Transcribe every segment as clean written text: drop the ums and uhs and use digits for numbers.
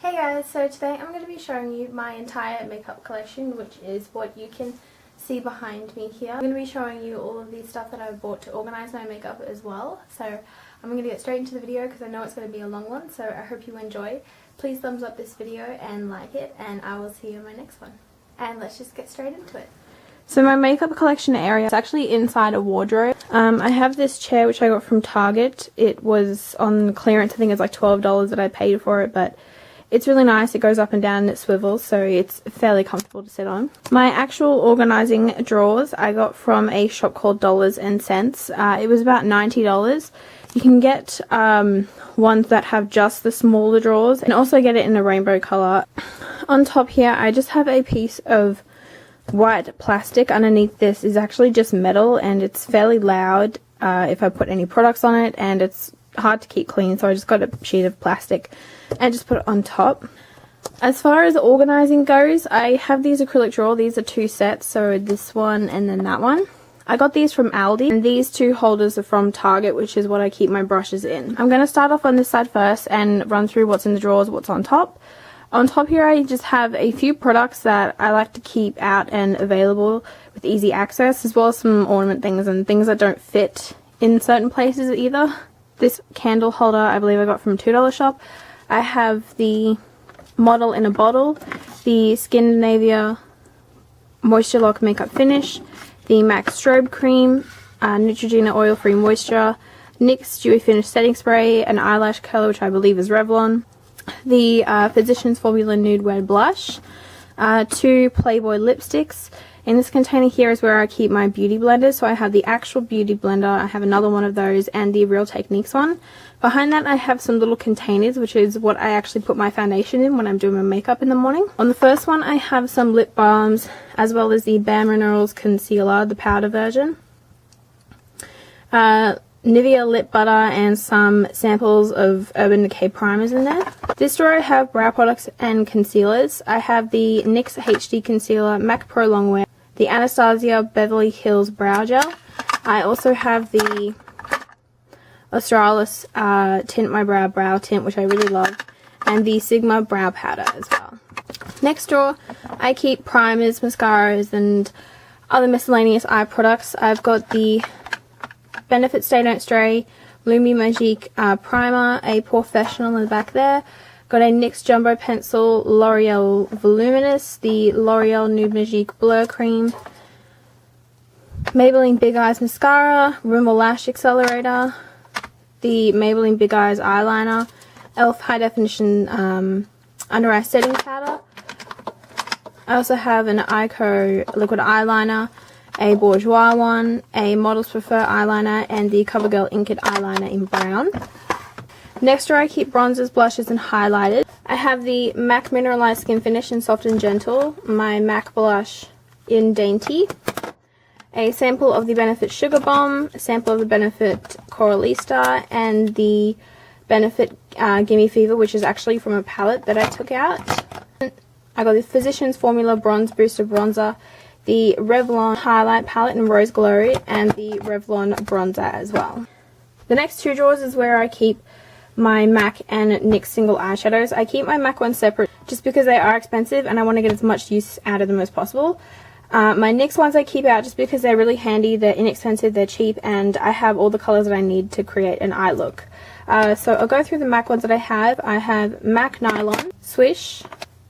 Hey guys, so today I'm going to be showing you my entire makeup collection, which is what you can see behind me here. I'm going to be showing you all of the stuff that I've bought to organise my makeup as well. So I'm going to get straight into the video because I know it's going to be a long one, so I hope you enjoy. Please thumbs up this video and like it, and I will see you in my next one. And let's just get straight into it. So my makeup collection area is actually inside a wardrobe. I have this chair which I got from Target. It was on clearance. I think it's like $12 that I paid for it, but it's really nice. It goes up and down and it swivels, so it's fairly comfortable to sit on. My actual organising drawers I got from a shop called Dollars and Cents. It was about $90. You can get ones that have just the smaller drawers and also get it in a rainbow colour. On top here I just have a piece of white plastic. Underneath this is actually just metal and it's fairly loud if I put any products on it, and it's hard to keep clean, so I just got a sheet of plastic and just put it on top. As far as organising goes, I have these acrylic drawers. These are two sets, so this one and then that one. I got these from Aldi, and these two holders are from Target, which is what I keep my brushes in. I'm going to start off on this side first and run through what's in the drawers, what's on top. On top here I just have a few products that I like to keep out and available with easy access, as well as some ornament things and things that don't fit in certain places either. This candle holder I believe I got from $2 shop. I have the Model in a Bottle, the Scandinavia Moisture Lock Makeup Finish, the MAC Strobe Cream, Neutrogena Oil Free Moisture, NYX Dewy Finish Setting Spray, an eyelash curler which I believe is Revlon, the Physicians Formula Nude Red Blush, two Playboy lipsticks. In this container here is where I keep my beauty blenders. So I have the actual beauty blender, I have another one of those, and the Real Techniques one. Behind that I have some little containers, which is what I actually put my foundation in when I'm doing my makeup in the morning. On the first one I have some lip balms, as well as the Bare Minerals concealer, the powder version. Nivea lip butter and some samples of Urban Decay primers in there. This drawer I have brow products and concealers. I have the NYX HD Concealer, MAC Pro Longwear, the Anastasia Beverly Hills Brow Gel. I also have the Australis Tint My Brow Tint, which I really love, and the Sigma Brow Powder as well. Next drawer I keep primers, mascaras, and other miscellaneous eye products. I've got the Benefit Stay Don't Stray Lumi Magique primer, a Professional in the back there. Got a NYX Jumbo Pencil, L'Oreal Voluminous, the L'Oreal Nude Magique Blur Cream, Maybelline Big Eyes Mascara, Rimmel Lash Accelerator, the Maybelline Big Eyes Eyeliner, e.l.f. High Definition Under Eye Setting Powder. I also have an Ico Liquid Eyeliner, a Bourjois one, a Models Prefer eyeliner, and the CoverGirl Inked eyeliner in brown. Next drawer I keep bronzers, blushes, and highlighters. I have the MAC Mineralized Skin Finish in Soft and Gentle, my MAC blush in Dainty, a sample of the Benefit Sugar Bomb, a sample of the Benefit Coralista, and the Benefit Gimme Fever, which is actually from a palette that I took out. I got the Physicians Formula Bronze Booster Bronzer, the Revlon Highlight Palette in Rose Glory, and the Revlon Bronzer as well. The next two drawers is where I keep my MAC and NYX single eyeshadows. I keep my MAC ones separate just because they are expensive and I want to get as much use out of them as possible. My NYX ones I keep out just because they're really handy, they're inexpensive, they're cheap, and I have all the colours that I need to create an eye look. So I'll go through the MAC ones that I have. I have MAC Nylon, Swish,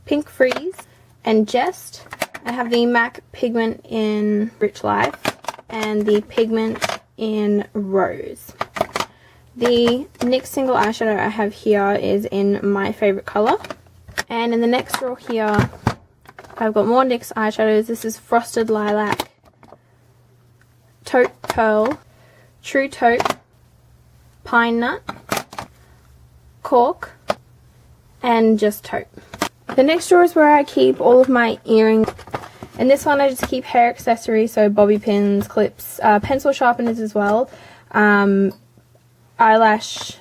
Pink Freeze, and Jest. I have the MAC Pigment in Rich Life and the Pigment in Rose. The NYX single eyeshadow I have here is in my favourite colour. And in the next drawer here I've got more NYX eyeshadows. This is Frosted Lilac, Taupe Pearl, True Taupe, Pine Nut, Cork, and just Taupe. The next drawer is where I keep all of my earrings. In this one I just keep hair accessories, so bobby pins, clips, pencil sharpeners as well, eyelash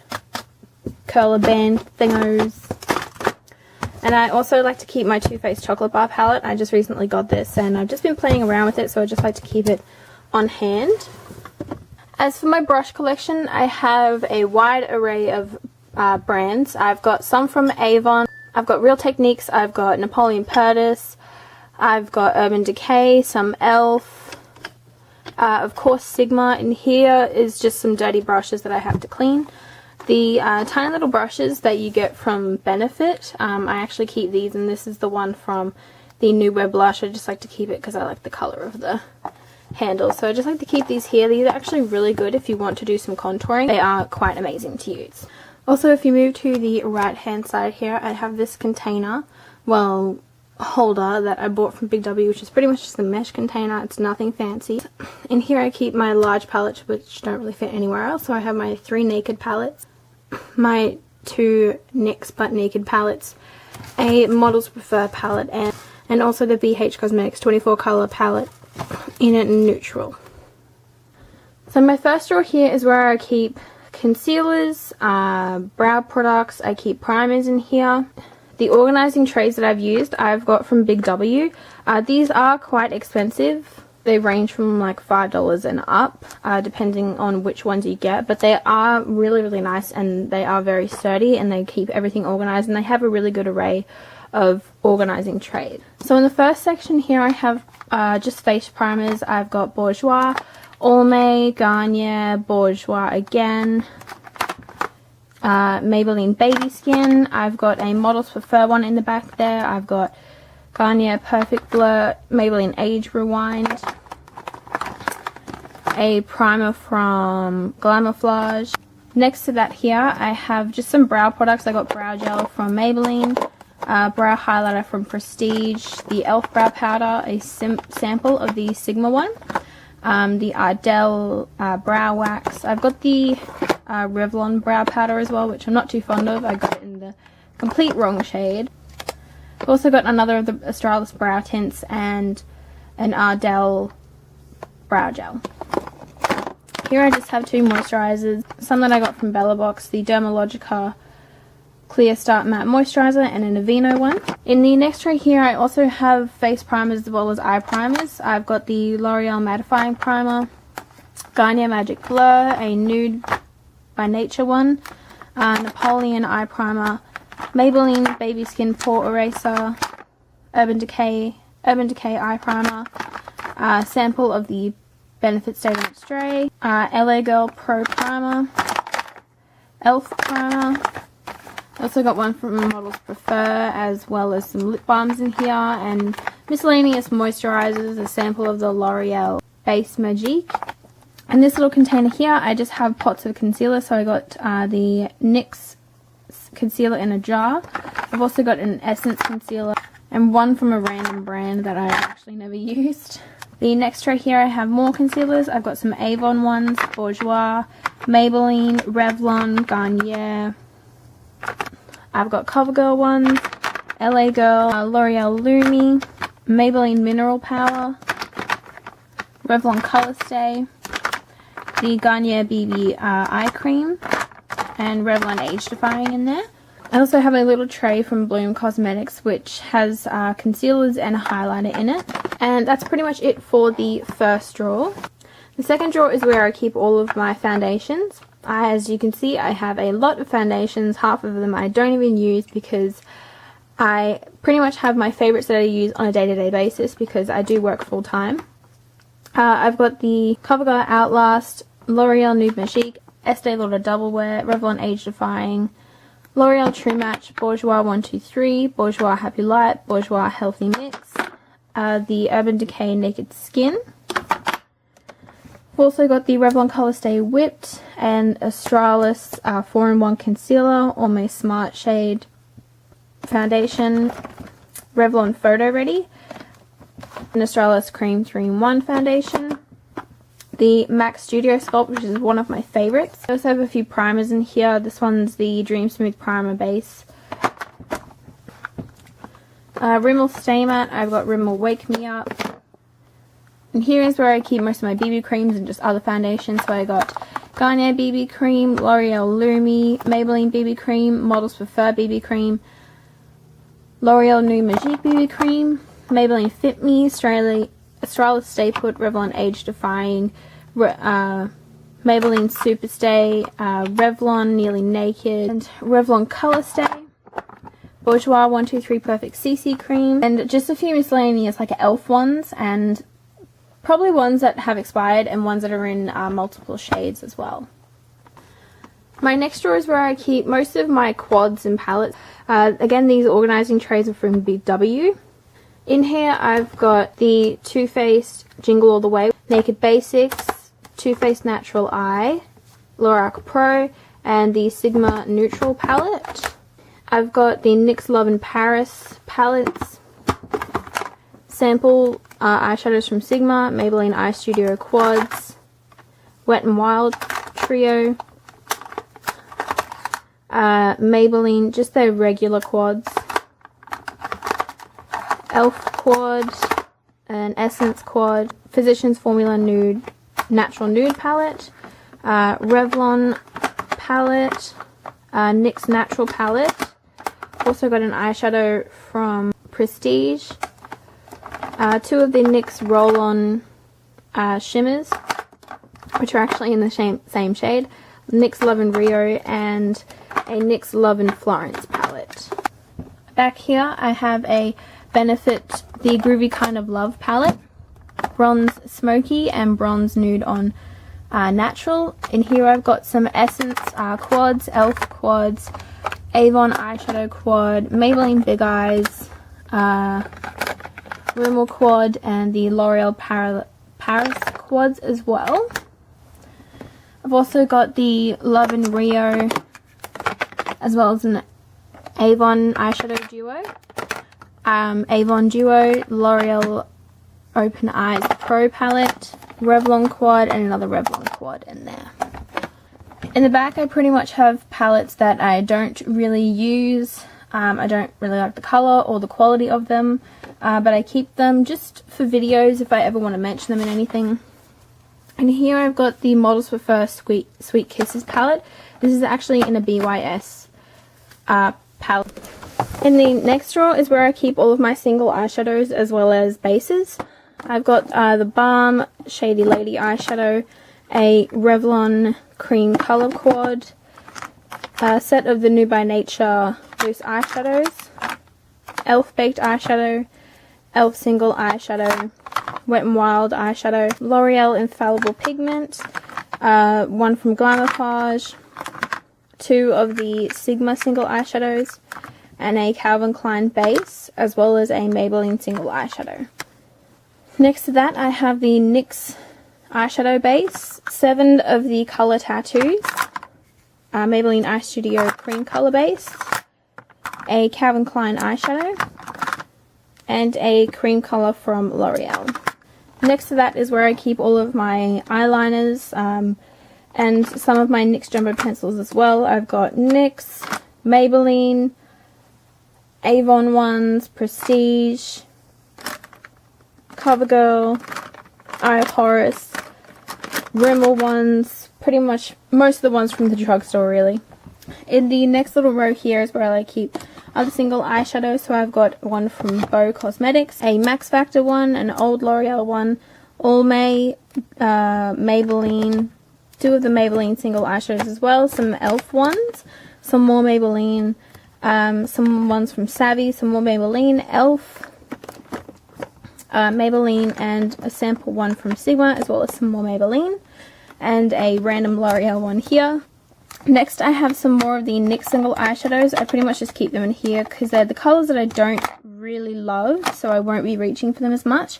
curler band thingos. And I also like to keep my Too Faced chocolate bar palette. I just recently got this and I've just been playing around with it, so I just like to keep it on hand. As for my brush collection, I have a wide array of brands. I've got some from Avon, I've got Real Techniques, I've got Napoleon Purtis, I've got Urban Decay, some e.l.f., of course Sigma, and here is just some dirty brushes that I have to clean. The tiny little brushes that you get from Benefit, I actually keep these, and this is the one from the New Wear blush. I just like to keep it because I like the colour of the handle. So I just like to keep these here. These are actually really good if you want to do some contouring. They are quite amazing to use. Also, if you move to the right hand side here, I have this container, well, holder that I bought from Big W, which is pretty much just a mesh container. It's nothing fancy. In here I keep my large palettes, which don't really fit anywhere else. So I have my 3 Naked palettes, my 2 NYX But Naked palettes, a Models Prefer palette, and also the BH Cosmetics 24 color palette in a neutral. So my first drawer here is where I keep concealers, brow products. I keep primers in here. The organizing trays that I've used, I've got from Big W. These are quite expensive. They range from like $5 and up, depending on which ones you get. But they are really, really nice, and they are very sturdy, and they keep everything organized, and they have a really good array of organizing trays. So in the first section here I have just face primers. I've got Bourjois, Almay, Garnier, Bourjois again, Maybelline Baby Skin. I've got a Models Prefer one in the back there. I've got Garnier Perfect Blur, Maybelline Age Rewind, a primer from Glamourflage. Next to that here I have just some brow products. I got brow gel from Maybelline, brow highlighter from Prestige, the e.l.f. brow powder, a sample of the Sigma one, the Ardell brow wax. I've got the Revlon brow powder as well, which I'm not too fond of. I got it in the complete wrong shade. I've also got another of the Australis brow tints and an Ardell brow gel. Here I just have 2 moisturizers, some that I got from Bella Box, the Dermalogica Clear Start Matte Moisturizer and an Aveeno one. In the next tray here I also have face primers as well as eye primers. I've got the L'Oreal Mattifying Primer, Garnier Magic Blur, a Nude by Nature one, Napoleon Eye Primer, Maybelline Baby Skin Pore Eraser, Urban Decay Eye Primer, sample of the Benefit Stadium Stray, LA Girl Pro Primer, e.l.f. Primer. Also got one from Models Prefer, as well as some lip balms in here, and miscellaneous moisturizers, a sample of the L'Oreal Base Magique. In this little container here I just have pots of concealer. So I got the NYX concealer in a jar. I've also got an Essence concealer and one from a random brand that I actually never used. The next tray here I have more concealers. I've got some Avon ones, Bourjois, Maybelline, Revlon, Garnier. I've got CoverGirl ones, LA Girl, L'Oreal Lumi, Maybelline Mineral Power, Revlon Color Stay, the Garnier BB Eye Cream, and Revlon Age Defying in there. I also have a little tray from Bloom Cosmetics which has concealers and a highlighter in it. And that's pretty much it for the first drawer. The second drawer is where I keep all of my foundations. As you can see, I have a lot of foundations. Half of them I don't even use because I pretty much have my favorites that I use on a day-to-day basis because I do work full-time. I've got the CoverGirl Outlast, L'Oreal Nude Magique, Estee Lauder Double Wear, Revlon Age Defying, L'Oreal True Match, Bourjois 123, Bourjois Happy Light, Bourjois Healthy Mix, the Urban Decay Naked Skin. I've also got the Revlon Color Stay Whipped and Australis 4-in-1 Concealer, Almay Smart Shade Foundation, Revlon Photo Ready, an Australis Cream 3-in-1 Foundation, the MAC Studio Sculpt, which is one of my favorites. I also have a few primers in here. This one's the Dream Smooth Primer Base. Rimmel Stay Matte, I've got Rimmel Wake Me Up. And here is where I keep most of my BB creams and just other foundations. So I got Garnier BB Cream, L'Oreal Lumi, Maybelline BB Cream, Models Prefer BB Cream, L'Oreal Nude Magique BB Cream, Maybelline Fit Me, Australis Stay Put, Revlon Age Defying, Maybelline Superstay, Revlon Nearly Naked, and Revlon Color Stay, Bourjois 123 Perfect CC Cream, and just a few miscellaneous like e.l.f. ones, and probably ones that have expired and ones that are in multiple shades as well. My next drawer is where I keep most of my quads and palettes. Again, these organizing trays are from Big W. In here I've got the Too Faced Jingle All The Way, Naked Basics, Too Faced Natural Eye, Lorac Pro, and the Sigma Neutral palette. I've got the NYX Love in Paris palettes, sample eyeshadows from Sigma, Maybelline Eye Studio Quads, Wet n Wild Trio, Maybelline, just their regular quads, e.l.f. quad, an Essence quad, Physicians Formula Nude Natural Nude palette, Revlon palette, NYX Natural palette. Also got an eyeshadow from Prestige, two of the NYX Roll-On shimmers, which are actually in the same shade, NYX Love in Rio and a NYX Love in Florence palette. Back here I have a Benefit The Groovy Kind of Love palette, Bronze Smoky and Bronze Nude on Natural. In here I've got some Essence quads, e.l.f. quads, Avon eyeshadow quad, Maybelline Big Eyes, Rimmel quad, and the L'Oreal Paris quads as well. I've also got the Love in Rio, as well as an Avon eyeshadow duo, Avon Duo, L'Oreal Open Eyes Pro palette, Revlon quad, and another Revlon quad in there. In the back I pretty much have palettes that I don't really use. I don't really like the colour or the quality of them, but I keep them just for videos if I ever want to mention them in anything. And here I've got the Models for First Sweet Kisses palette. This is actually in a BYS palette. In the next drawer is where I keep all of my single eyeshadows as well as bases. I've got the Balm Shady Lady eyeshadow, a Revlon cream colour quad, a set of the New by Nature loose eyeshadows, e.l.f. baked eyeshadow, e.l.f. single eyeshadow, Wet n Wild eyeshadow, L'Oreal Infallible Pigment, one from Glamourpage, two of the Sigma single eyeshadows, and a Calvin Klein base, as well as a Maybelline single eyeshadow. Next to that I have the NYX eyeshadow base, 7 of the Colour Tattoos, Maybelline Eye Studio cream colour base, a Calvin Klein eyeshadow, and a cream colour from L'Oreal. Next to that is where I keep all of my eyeliners and some of my NYX Jumbo pencils as well. I've got NYX, Maybelline, Avon ones, Prestige, CoverGirl, Eye of Horus, Rimmel ones, pretty much most of the ones from the drugstore really. In the next little row here is where I keep other single eyeshadows. So I've got one from Bow Cosmetics, a Max Factor one, an old L'Oreal one, Almay, Maybelline, two of the Maybelline single eyeshadows as well, some e.l.f. ones, some more Maybelline, some ones from Savvy, some more Maybelline, e.l.f., Maybelline, and a sample one from Sigma, as well as some more Maybelline, and a random L'Oreal one here. Next I have some more of the NYX single eyeshadows. I pretty much just keep them in here because they're the colours that I don't really love, so I won't be reaching for them as much.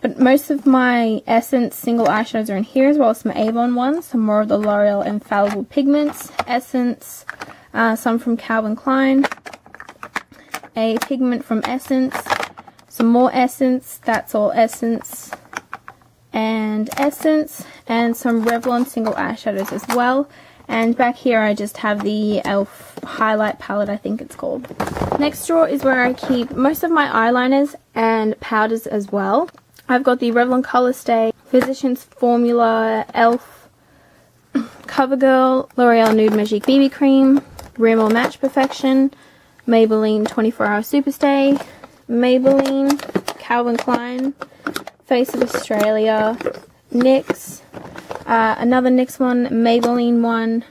But most of my Essence single eyeshadows are in here, as well as some Avon ones, some more of the L'Oreal Infallible Pigments, Essence, some from Calvin Klein, a pigment from Essence, some more Essence, that's all Essence, and some Revlon single eyeshadows as well. And back here I just have the e.l.f. highlight palette, I think it's called. Next drawer is where I keep most of my eyeliners and powders as well. I've got the Revlon Color Stay, Physicians Formula, e.l.f., CoverGirl, L'Oreal Nude Magic BB Cream, Rimmel Match Perfection, Maybelline 24-Hour Superstay, Maybelline, Calvin Klein, Face of Australia, NYX, another NYX one, Maybelline one,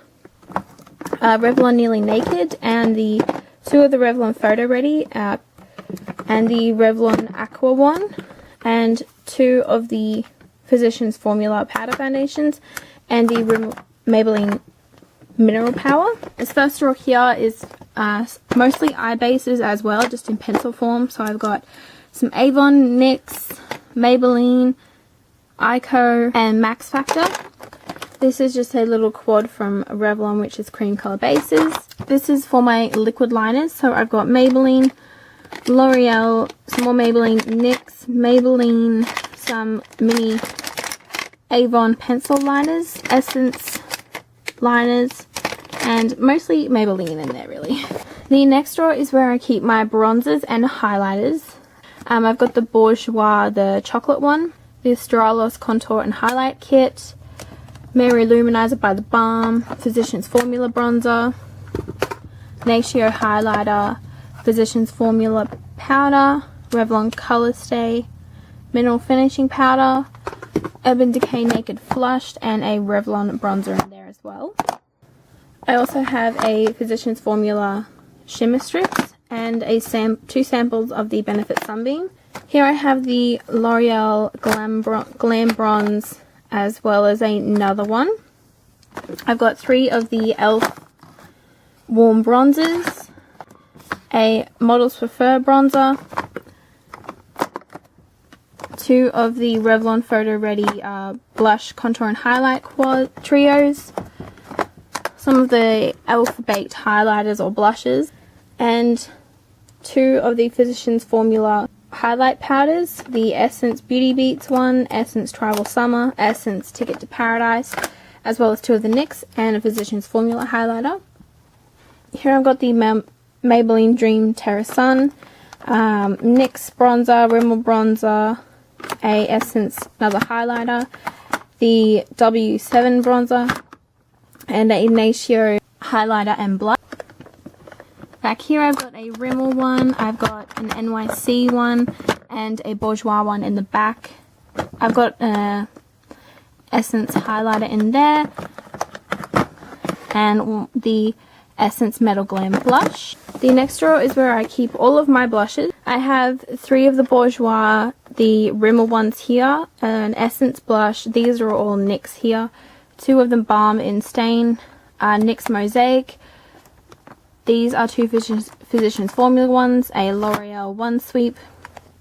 Revlon Nearly Naked, and the 2 of the Revlon Photo Ready and the Revlon Aqua one, and 2 of the Physicians Formula powder foundations, and the Maybelline Mineral Power. This first drawer here is mostly eye bases as well, just in pencil form. So I've got some Avon, NYX, Maybelline, Ico, and Max Factor. This is just a little quad from Revlon, which is cream color bases. This is for my liquid liners. So I've got Maybelline, L'Oreal, some more Maybelline, NYX, Maybelline, some mini Avon pencil liners, Essence liners, and mostly Maybelline in there really. The next drawer is where I keep my bronzers and highlighters. I've got the Bourjois, the chocolate one, the Australis Contour and Highlight Kit, Mary Luminizer by The Balm, Physicians Formula Bronzer, Natio Highlighter, Physicians Formula Powder, Revlon Color Stay, Mineral Finishing Powder, Urban Decay Naked Flushed, and a Revlon bronzer in there as well. I also have a Physicians Formula Shimmer Strips and 2 samples of the Benefit Sunbeam. Here I have the L'Oreal Glam Bronze as well as another one. I've got 3 of the e.l.f. Warm Bronzers, a Models Prefer Bronzer, 2 of the Revlon Photo Ready Blush, Contour and Highlight Trios, some of the e.l.f. Baked Highlighters or Blushes, and 2 of the Physicians Formula Highlight Powders, the Essence Beauty Beats one, Essence Tribal Summer, Essence Ticket to Paradise, as well as 2 of the NYX and a Physicians Formula Highlighter. Here I've got the Maybelline Dream Terra Sun, NYX Bronzer, Rimmel Bronzer, a Essence another highlighter, the W7 bronzer, and a Natio highlighter and blush. Back here I've got a Rimmel one, I've got an NYC one, and a Bourjois one in the back. I've got an Essence highlighter in there, and the Essence Metal Glam blush. The next drawer is where I keep all of my blushes. I have 3 of the Bourjois, the Rimmel ones here, an Essence blush. These are all NYX here. 2 of them Balm in Stain, NYX Mosaic. These are 2 Physicians Formula ones, a L'Oreal One Sweep,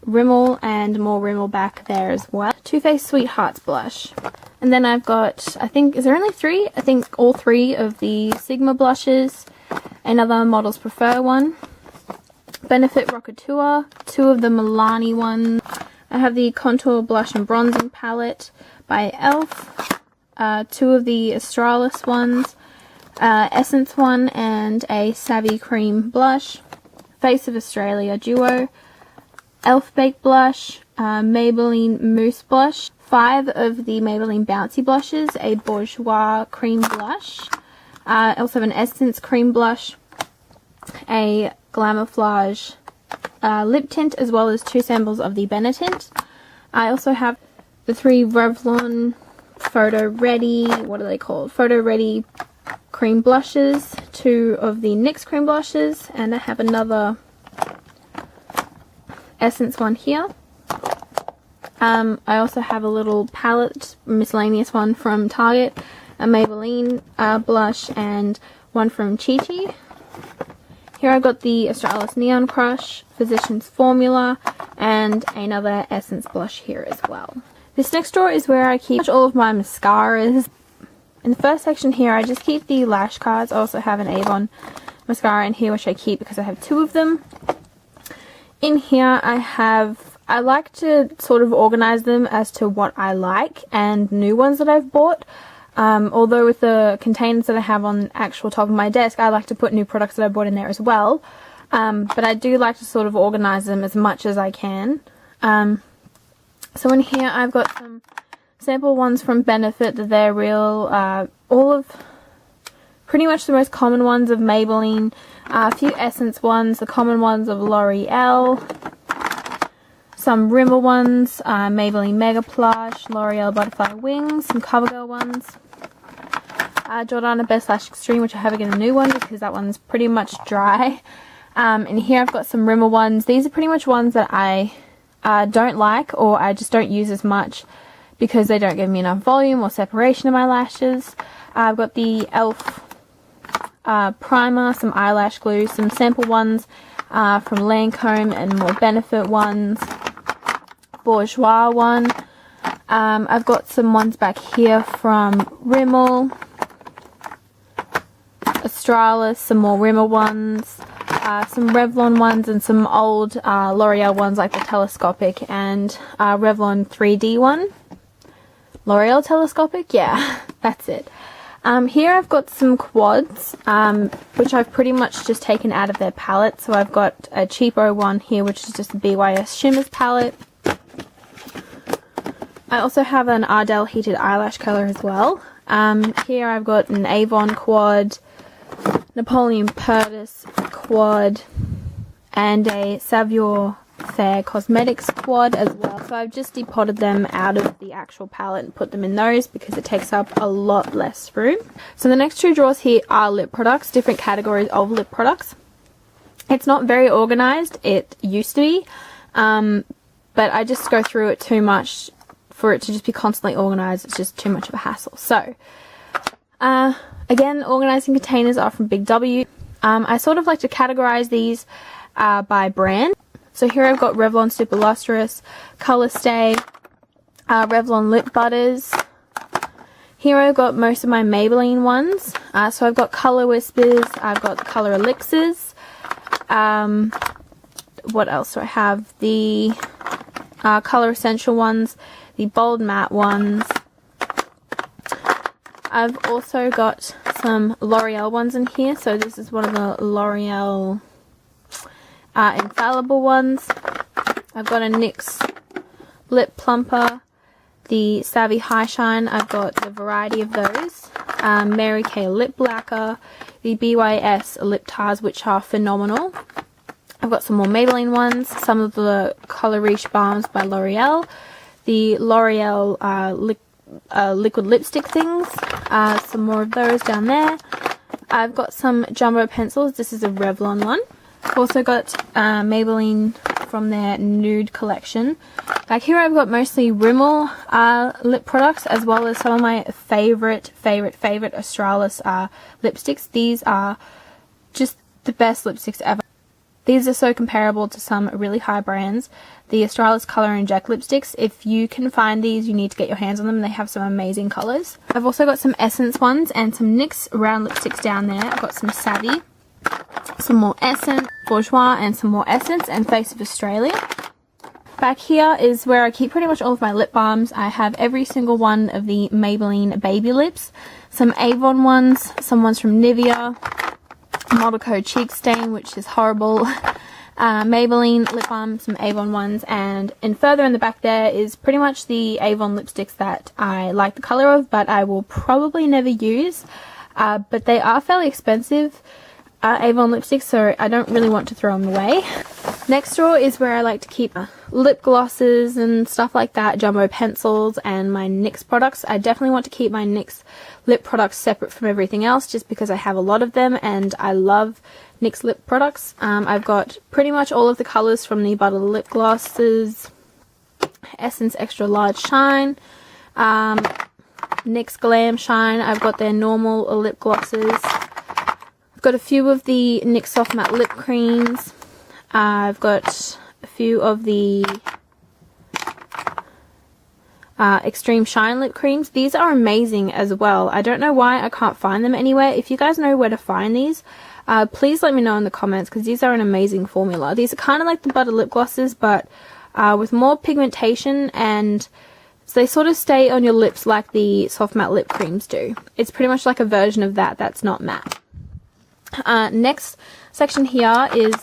Rimmel, and more Rimmel back there as well. Too Faced Sweethearts blush. And then I've got, I think, is there only 3? I think all 3 of the Sigma blushes, another Models Prefer one, Benefit Rockateur, 2 of the Milani ones. I have the Contour Blush and Bronzing Palette by e.l.f., 2 of the Australis ones, Essence one, and a Savvy Cream blush, Face of Australia Duo, e.l.f. Baked Blush, Maybelline Mousse Blush, 5 of the Maybelline Bouncy Blushes, a Bourjois Cream Blush, I also have an Essence Cream Blush, a Glamouflage lip tint, as well as 2 samples of the Benetint. I also have the 3 Revlon Photo Ready, what are they called? Photo Ready cream blushes, 2 of the NYX cream blushes, and I have another Essence one here. I also have a little palette, miscellaneous one from Target, a Maybelline blush, and one from Chi Chi. Here I've got the Australis Neon Crush, Physicians Formula, and another Essence blush here as well. This next drawer is where I keep all of my mascaras. In the first section here, I just keep the lash cards. I also have an Avon mascara in here, which I keep because I have 2 of them. In here, I like to sort of organize them as to what I like and new ones that I've bought. Although with the containers that I have on the actual top of my desk, I like to put new products that I bought in there as well. But I do like to sort of organize them as much as I can. So in here I've got some sample ones from Benefit. They're real, all of pretty much the most common ones of Maybelline, a few Essence ones, the common ones of L'Oreal, some Rimmel ones, Maybelline Mega Plush, L'Oreal Butterfly Wings, some CoverGirl ones, Jordana Best Lash Extreme, which I have to get a new one because that one's pretty much dry. And here I've got some Rimmel ones. These are pretty much ones that I don't like, or I just don't use as much because they don't give me enough volume or separation of my lashes. I've got the e.l.f. primer, some eyelash glue, some sample ones from Lancome, and more Benefit ones, Bourjois one. I've got some ones back here from Rimmel, Australis, some more Rimmel ones, some Revlon ones, and some old L'Oreal ones like the telescopic and Revlon 3D one. L'Oreal telescopic? Yeah, that's it. Here I've got some quads, which I've pretty much just taken out of their palette. So I've got a cheapo one here, which is just a BYS Shimmers palette. I also have an Ardell heated eyelash color as well. Here I've got an Avon quad, Napoleon Purtis quad, and a Savior Fair Cosmetics quad as well. So I've just depotted them out of the actual palette and put them in those because it takes up a lot less room. So the next two drawers here are lip products, different categories of lip products. It's not very organized, it used to be, but I just go through it too much for it to just be constantly organized. It's just too much of a hassle. So again, organizing containers are from Big W. I sort of like to categorize these by brand. So here I've got Revlon Super Lustrous, Color Stay, Revlon Lip Butters. Here I've got most of my Maybelline ones. So I've got Color Whispers, I've got Color Elixirs. What else do I have? The Color Essential ones, the Bold Matte ones. I've also got some L'Oreal ones in here. So this is one of the L'Oreal Infallible ones. I've got a NYX Lip Plumper, the Savvy High Shine. I've got the variety of those. Mary Kay Lip Lacquer, the BYS Lip Tars, which are phenomenal. I've got some more Maybelline ones, some of the Color Riche Balms by L'Oreal, the L'Oreal liquid lipstick things, some more of those down there. I've got some jumbo pencils. This is a Revlon one. I've also got Maybelline from their nude collection. Back here I've got mostly Rimmel lip products, as well as some of my favorite Australis lipsticks. These are just the best lipsticks ever. These are so comparable to some really high brands. The Australis Colour Inject lipsticks, if you can find these, you need to get your hands on them. They have some amazing colours. I've also got some Essence ones and some NYX round lipsticks down there. I've got some Savvy, some more Essence, Bourjois, and some more Essence, and Face of Australia. Back here is where I keep pretty much all of my lip balms. I have every single one of the Maybelline Baby Lips, some Avon ones, some ones from Nivea, Model Code Cheek Stain, which is horrible, Maybelline lip balm, some Avon ones, and further in the back there is pretty much the Avon lipsticks that I like the colour of, but I will probably never use, but they are fairly expensive. Avon lipsticks, so I don't really want to throw them away. Next drawer is where I like to keep lip glosses and stuff like that, jumbo pencils, and my NYX products. I definitely want to keep my NYX lip products separate from everything else, just because I have a lot of them and I love NYX lip products. I've got pretty much all of the colours from the Butter Lip Glosses, Essence Extra Large Shine, NYX Glam Shine. I've got their normal lip glosses. Got a few of the NYX Soft Matte Lip Creams. I've got a few of the Extreme Shine Lip Creams. These are amazing as well. I don't know why I can't find them anywhere. If you guys know where to find these, please let me know in the comments, because these are an amazing formula. These are kind of like the Butter Lip Glosses, but with more pigmentation, and so they sort of stay on your lips like the Soft Matte Lip Creams do. It's pretty much like a version of that that's not matte. Next section here is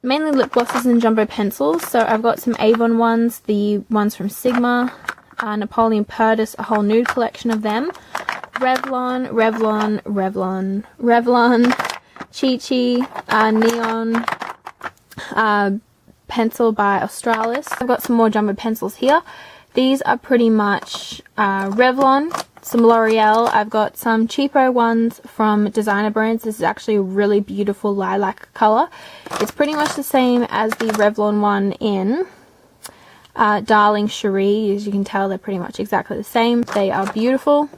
mainly lip glosses and jumbo pencils. So I've got some Avon ones, the ones from Sigma, Napoleon Purtis, a whole nude collection of them, Revlon, Chi Chi, Neon pencil by Australis. I've got some more jumbo pencils here. These are pretty much Revlon, some L'Oreal. I've got some cheapo ones from designer brands. This is actually a really beautiful lilac colour. It's pretty much the same as the Revlon one in Darling Cherie. As you can tell, they're pretty much exactly the same. They are beautiful.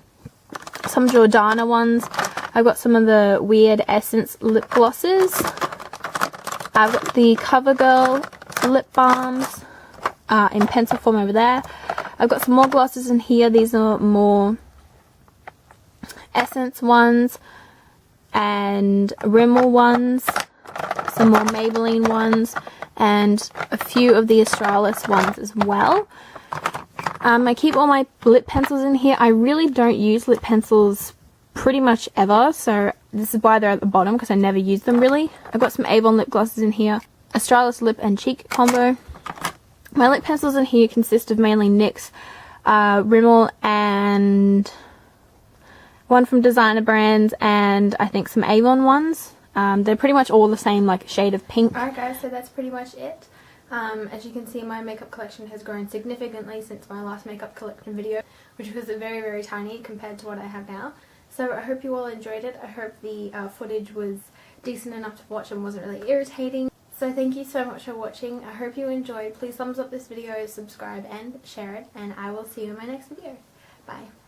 Some Jordana ones. I've got some of the Weird Essence lip glosses. I've got the CoverGirl lip balms in pencil form over there. I've got some more glosses in here. These are more Essence ones and Rimmel ones, some more Maybelline ones, and a few of the Australis ones as well. I keep all my lip pencils in here. I really don't use lip pencils pretty much ever, so this is why they're at the bottom, because I never use them really. I've got some Avon lip glosses in here, Australis lip and cheek combo. My lip pencils in here consist of mainly NYX, Rimmel, and one from designer brands, and I think some Avon ones. They're pretty much all the same like shade of pink. Alright guys, so that's pretty much it. As you can see, my makeup collection has grown significantly since my last makeup collection video, which was very tiny compared to what I have now. So I hope you all enjoyed it. I hope the footage was decent enough to watch and wasn't really irritating. So thank you so much for watching. I hope you enjoyed. Please thumbs up this video, subscribe and share it, and I will see you in my next video. Bye.